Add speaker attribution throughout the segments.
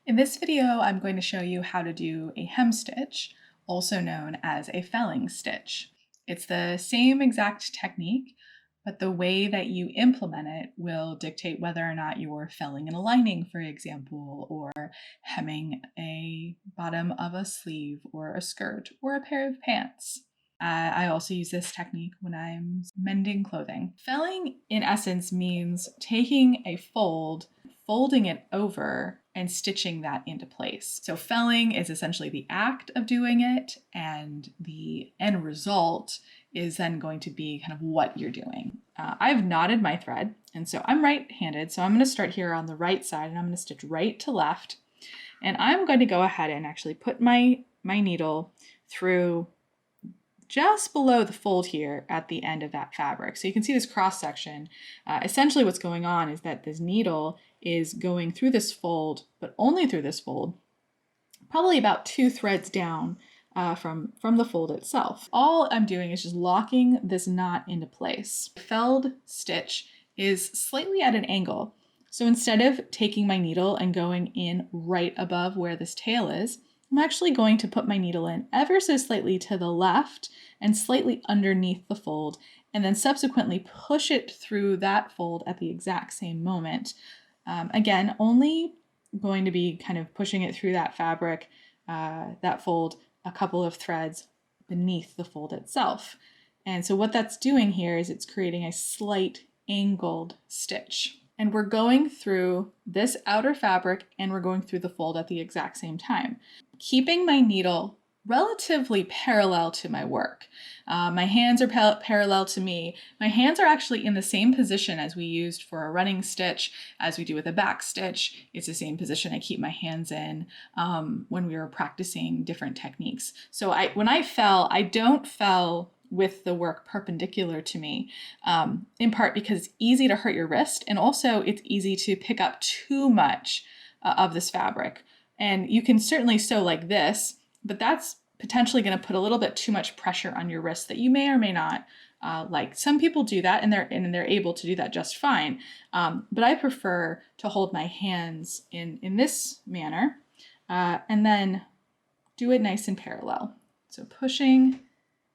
Speaker 1: In this video, I'm going to show you how to do a hem stitch, also known as a felling stitch. It's the same exact technique, but the way that you implement it will dictate whether or not you're felling in a lining, for example, or hemming a bottom of a sleeve or a skirt or a pair of pants. I also use this technique when I'm mending clothing. Felling, in essence, means taking a fold, folding it over, and stitching that into place. So felling is essentially the act of doing it, and the end result is then going to be kind of what you're doing. I've knotted my thread, and so I'm right-handed, so I'm going to start here on the right side, and I'm going to stitch right to left, and I'm going to go ahead and actually put my needle through just below the fold here at the end of that fabric. So you can see this cross section. Essentially what's going on is that this needle is going through this fold, but only through this fold, probably about 2 threads down from the fold itself. All I'm doing is just locking this knot into place. The felled stitch is slightly at an angle. So instead of taking my needle and going in right above where this tail is, I'm actually going to put my needle in ever so slightly to the left and slightly underneath the fold, and then subsequently push it through that fold at the exact same moment. Again, only going to be kind of pushing it through that fabric, that fold, a couple of threads beneath the fold itself. And so what that's doing here is it's creating a slight angled stitch. And we're going through this outer fabric and we're going through the fold at the exact same time, keeping my needle relatively parallel to my work. My hands are parallel to me. My hands are actually in the same position as we used for a running stitch, as we do with a back stitch. It's the same position I keep my hands in when we were practicing different techniques. So when I fell, I don't fell with the work perpendicular to me, in part because it's easy to hurt your wrist, and also it's easy to pick up too much of this fabric. And you can certainly sew like this, but that's potentially going to put a little bit too much pressure on your wrist that you may or may not like. Some people do that, and they're able to do that just fine. But I prefer to hold my hands in this manner, and then do it nice and parallel. So pushing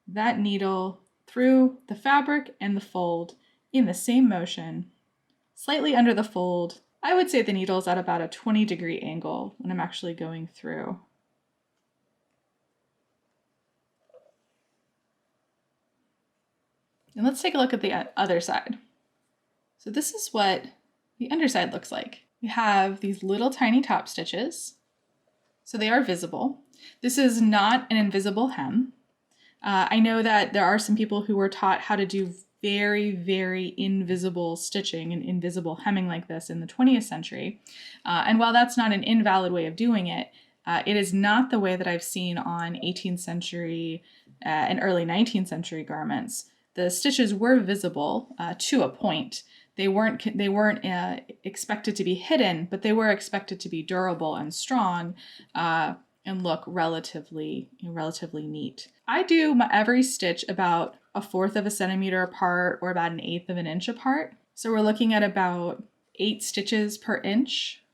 Speaker 1: that needle through the fabric and the fold in the same motion, slightly under the fold. I would say the needle is at about a 20-degree angle when I'm actually going through. And let's take a look at the other side. So this is what the underside looks like. We have these little tiny top stitches, so they are visible. This is not an invisible hem. I know that there are some people who were taught how to do very, very invisible stitching and invisible hemming like this in the 20th century. And while that's not an invalid way of doing it, it is not the way that I've seen on 18th century and early 19th century garments. The stitches were visible to a point. They weren't expected to be hidden, but they were expected to be durable and strong and look relatively neat. I do every stitch about 1/4 of a centimeter apart or about 1/8 of an inch apart. So we're looking at about 8 stitches per inch.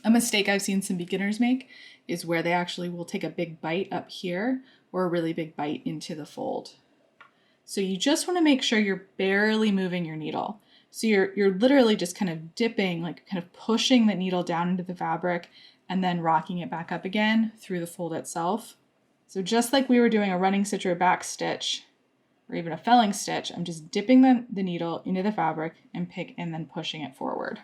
Speaker 1: A mistake I've seen some beginners make is where they actually will take a big bite up here or a really big bite into the fold. So you just want to make sure you're barely moving your needle. So you're literally just kind of dipping, like kind of pushing the needle down into the fabric and then rocking it back up again through the fold itself. So just like we were doing a running stitch or a back stitch, or even a felling stitch, I'm just dipping the needle into the fabric and then pushing it forward.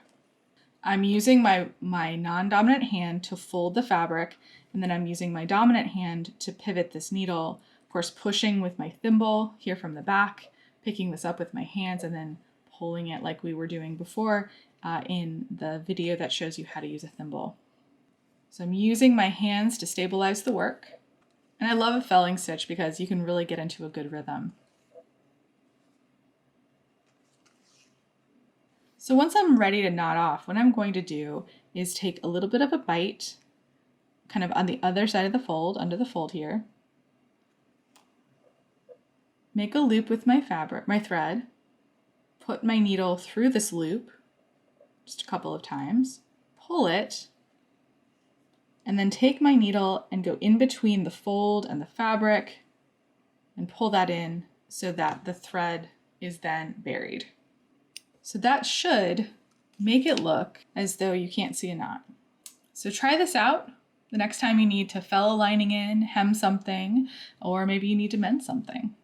Speaker 1: I'm using my non-dominant hand to fold the fabric, and then I'm using my dominant hand to pivot this needle, of course pushing with my thimble here from the back, picking this up with my hands, and then pulling it like we were doing before in the video that shows you how to use a thimble. So I'm using my hands to stabilize the work. And I love a felling stitch because you can really get into a good rhythm. So once I'm ready to knot off, what I'm going to do is take a little bit of a bite, kind of on the other side of the fold, under the fold here. Make a loop with my thread, put my needle through this loop just a couple of times, pull it, and then take my needle and go in between the fold and the fabric and pull that in so that the thread is then buried. So that should make it look as though you can't see a knot. So try this out the next time you need to fell a lining in, hem something, or maybe you need to mend something.